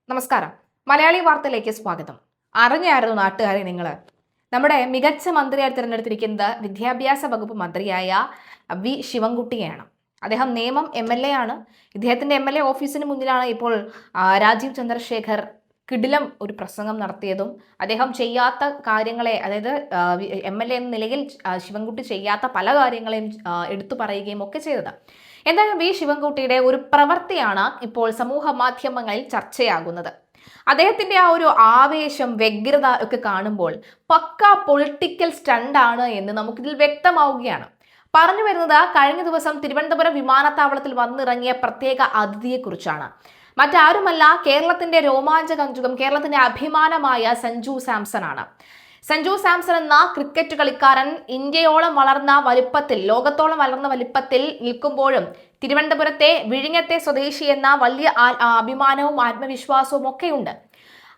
നമസ്കാരം. മലയാളി വാർത്തയിലേക്ക് സ്വാഗതം. അറിഞ്ഞായിരുന്നു നാട്ടുകാരെ നിങ്ങൾ, നമ്മുടെ മികച്ച മന്ത്രിയായി തിരഞ്ഞെടുത്തിരിക്കുന്നത് വിദ്യാഭ്യാസ വകുപ്പ് മന്ത്രിയായ വി ശിവൻകുട്ടിയെയാണ്. അദ്ദേഹം നേമം MLA ആണ്. ഇദ്ദേഹത്തിന്റെ MLA ഓഫീസിന് മുന്നിലാണ് ഇപ്പോൾ രാജീവ് ചന്ദ്രശേഖർ കിടിലം ഒരു പ്രസംഗം നടത്തിയതും അദ്ദേഹം ചെയ്യാത്ത കാര്യങ്ങളെ, അതായത് MLA എന്ന നിലയിൽ ശിവൻകുട്ടി ചെയ്യാത്ത പല കാര്യങ്ങളെയും എടുത്തു പറയുകയും ഒക്കെ ചെയ്തത്. എന്തായാലും വി ശിവൻകുട്ടിയുടെ ഒരു പ്രവൃത്തിയാണ് ഇപ്പോൾ സമൂഹ മാധ്യമങ്ങളിൽ ചർച്ചയാകുന്നത്. അദ്ദേഹത്തിന്റെ ആ ഒരു ആവേശം, വ്യഗ്രത ഒക്കെ കാണുമ്പോൾ പക്ക പൊളിറ്റിക്കൽ സ്റ്റണ്ടാണ് എന്ന് നമുക്കിതിൽ വ്യക്തമാവുകയാണ്. പറഞ്ഞു വരുന്നത്, കഴിഞ്ഞ ദിവസം തിരുവനന്തപുരം വിമാനത്താവളത്തിൽ വന്നിറങ്ങിയ പ്രത്യേക അതിഥിയെക്കുറിച്ചാണ്. മറ്റാരുമല്ല, കേരളത്തിന്റെ രോമാഞ്ചകഞ്ചുകം, കേരളത്തിന്റെ അഭിമാനമായ സഞ്ജു സാംസൺ ആണ്. സഞ്ജു സാംസൺ എന്ന ക്രിക്കറ്റ് കളിക്കാരൻ ഇന്ത്യയോളം വളർന്ന വലിപ്പത്തിൽ, ലോകത്തോളം വളർന്ന വലിപ്പത്തിൽ നിൽക്കുമ്പോഴും തിരുവനന്തപുരത്തെ വിഴിഞ്ഞത്തെ സ്വദേശി എന്ന വലിയ അഭിമാനവും ആത്മവിശ്വാസവും ഒക്കെയുണ്ട്.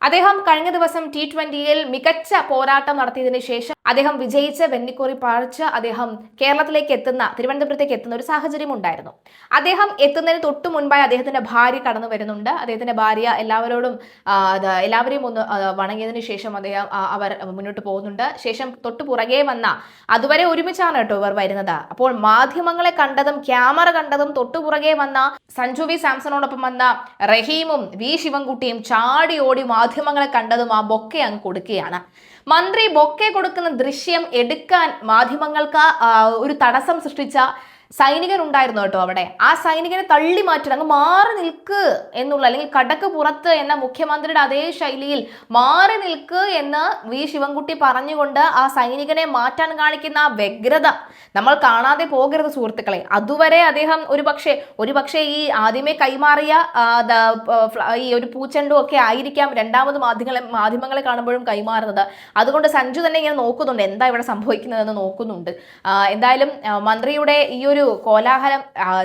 അദ്ദേഹം കഴിഞ്ഞ ദിവസം T20യിൽ മികച്ച പോരാട്ടം നടത്തിയതിനു ശേഷം അദ്ദേഹം വിജയിച്ച് വെന്നിക്കുറി പാഴിച്ച് അദ്ദേഹം കേരളത്തിലേക്ക് എത്തുന്ന, തിരുവനന്തപുരത്തേക്ക് എത്തുന്ന ഒരു സാഹചര്യം ഉണ്ടായിരുന്നു. അദ്ദേഹം എത്തുന്നതിന് തൊട്ടു മുൻപായി അദ്ദേഹത്തിന്റെ ഭാര്യ കടന്നു വരുന്നുണ്ട്. അദ്ദേഹത്തിന്റെ ഭാര്യ എല്ലാവരെയും ഒന്ന് വണങ്ങിയതിനു ശേഷം അവർ മുന്നോട്ട് പോകുന്നുണ്ട്. ശേഷം തൊട്ടു പുറകെ വന്ന, അതുവരെ ഒരുമിച്ചാണ് കേട്ടോ ഇവർ വരുന്നത്. അപ്പോൾ മാധ്യമങ്ങളെ കണ്ടതും ക്യാമറ കണ്ടതും തൊട്ടു പുറകെ വന്ന സഞ്ജു വി സാംസണോടൊപ്പം വന്ന റഹീമും വി ശിവൻകുട്ടിയും ചാടി ഓടി മാധ്യമങ്ങളെ കണ്ടതും ആ ബൊക്കെ അങ്ങ് കൊടുക്കുകയാണ്. മന്ത്രി ബൊക്കെ കൊടുക്കുന്ന ദൃശ്യം എടുക്കാൻ മാധ്യമങ്ങൾക്ക് ഒരു തടസ്സം സൃഷ്ടിച്ച സൈനികൻ ഉണ്ടായിരുന്നു കേട്ടോ അവിടെ. ആ സൈനികനെ തള്ളി മാറ്റണം, അങ്ങ് മാറി നിൽക്ക് എന്നുള്ള, അല്ലെങ്കിൽ കടക്ക് പുറത്ത് എന്ന മുഖ്യമന്ത്രിയുടെ അതേ ശൈലിയിൽ മാറി നിൽക്ക് എന്ന് വി ശിവൻകുട്ടി പറഞ്ഞുകൊണ്ട് ആ സൈനികനെ മാറ്റാൻ കാണിക്കുന്ന ആ വ്യഗ്രത നമ്മൾ കാണാതെ പോകരുത് സുഹൃത്തുക്കളെ. അതുവരെ അദ്ദേഹം ഒരുപക്ഷെ ഈ ആദ്യമേ കൈമാറിയ ഈ ഒരു പൂച്ചെണ്ടും ഒക്കെ ആയിരിക്കാം രണ്ടാമത് മാധ്യമങ്ങളെ കാണുമ്പോഴും കൈമാറുന്നത്. അതുകൊണ്ട് സഞ്ജു തന്നെ ഇങ്ങനെ നോക്കുന്നുണ്ട്, എന്താ ഇവിടെ സംഭവിക്കുന്നതെന്ന് നോക്കുന്നുണ്ട്. എന്തായാലും മന്ത്രിയുടെ ഈ ഒരു കോലാഹലം,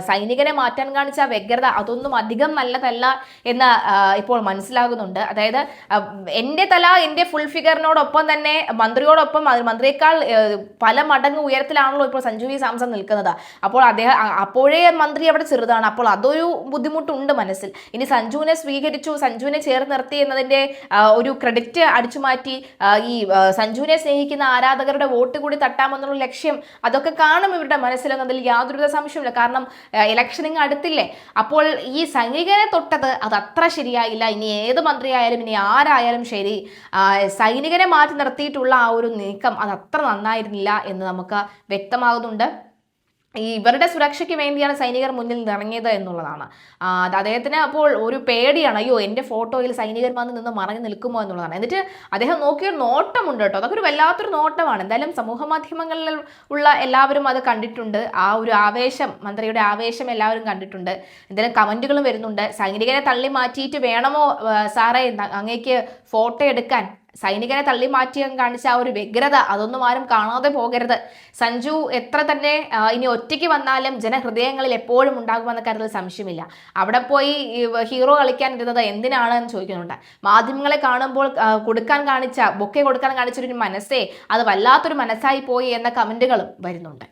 സൈനികനെ മാറ്റാൻ കാണിച്ച വ്യഗ്രത, അതൊന്നും അധികം നല്ലതല്ല എന്ന് ഇപ്പോൾ മനസ്സിലാകുന്നുണ്ട്. അതായത് എൻ്റെ തല എൻ്റെ ഫുൾ ഫിഗറിനോടൊപ്പം തന്നെ മന്ത്രിയോടൊപ്പം, മന്ത്രിയേക്കാൾ പല മടങ്ങ് ഉയരത്തിലാണല്ലോ ഇപ്പോൾ സഞ്ജു വി സാംസൺ നിൽക്കുന്നത്. അപ്പോൾ അപ്പോഴേ മന്ത്രി അവിടെ ചെറുതാണ്. അപ്പോൾ അതൊരു ബുദ്ധിമുട്ടുണ്ട് മനസ്സിൽ. ഇനി സഞ്ജുവിനെ സ്വീകരിച്ചു, സഞ്ജുവിനെ ചേർന്ന് നിർത്തി എന്നതിൻ്റെ ഒരു ക്രെഡിറ്റ് അടിച്ചു മാറ്റി ഈ സഞ്ജുവിനെ സ്നേഹിക്കുന്ന ആരാധകരുടെ വോട്ട് കൂടി തട്ടാമെന്നുള്ള ലക്ഷ്യം, അതൊക്കെ കാണും ഇവരുടെ മനസ്സിലെന്നതിൽ യാതൊരുവിധ സംശയമില്ല. കാരണം ഇലക്ഷനിങ് അടുത്തില്ലേ. അപ്പോൾ ഈ സൈനികനെ തൊട്ടത് അത് അത്ര ശരിയായില്ല. ഇനി ഏത് മന്ത്രിയായാലും ഇനി ആരായാലും ശരി, സൈനികനെ മാറ്റി നിർത്തിയിട്ടുള്ള ആ ഒരു നീക്കം അത് അത്ര നന്നായിരുന്നില്ല എന്ന് നമുക്ക് വ്യക്തമാകുന്നുണ്ട്. ഇവരുടെ സുരക്ഷയ്ക്ക് വേണ്ടിയാണ് സൈനികർ മുന്നിൽ ഇറങ്ങിയത് എന്നുള്ളതാണ്. അദ്ദേഹത്തിന് അപ്പോൾ ഒരു പേടിയാണ്, അയ്യോ എൻ്റെ ഫോട്ടോയിൽ സൈനികർ വന്ന് നിന്ന് മറഞ്ഞു നിൽക്കുമോ എന്നുള്ളതാണ്. എന്നിട്ട് അദ്ദേഹം നോക്കിയൊരു നോട്ടമുണ്ട് കേട്ടോ, അതൊക്കെ ഒരു വല്ലാത്തൊരു നോട്ടമാണ്. എന്തായാലും സമൂഹ മാധ്യമങ്ങളിൽ ഉള്ള എല്ലാവരും അത് കണ്ടിട്ടുണ്ട്. ആ ഒരു ആവേശം, മന്ത്രിയുടെ ആവേശം എല്ലാവരും കണ്ടിട്ടുണ്ട്. എന്തായാലും കമൻറ്റുകളും വരുന്നുണ്ട്. സൈനികരെ തള്ളി മാറ്റിയിട്ട് വേണമോ സാറേ അങ്ങേക്ക് ഫോട്ടോ എടുക്കാൻ? സൈനികനെ തള്ളി മാറ്റിയാൻ കാണിച്ച ആ ഒരു വ്യഗ്രത, അതൊന്നും ആരും കാണാതെ പോകരുത്. സഞ്ജു എത്ര തന്നെ ഇനി ഒറ്റയ്ക്ക് വന്നാലും ജനഹൃദയങ്ങളിൽ എപ്പോഴും ഉണ്ടാകുമെന്ന കാര്യത്തിൽ സംശയമില്ല. അവിടെ പോയി ഹീറോ കളിക്കാൻ ഇരുന്നത് എന്തിനാണ് എന്ന് ചോദിക്കുന്നുണ്ട്. മാധ്യമങ്ങളെ കാണുമ്പോൾ ബൊക്കെ കൊടുക്കാൻ കാണിച്ചൊരു മനസ്സേ അത് വല്ലാത്തൊരു മനസ്സായി പോയി എന്ന കമന്റുകളും വരുന്നുണ്ട്.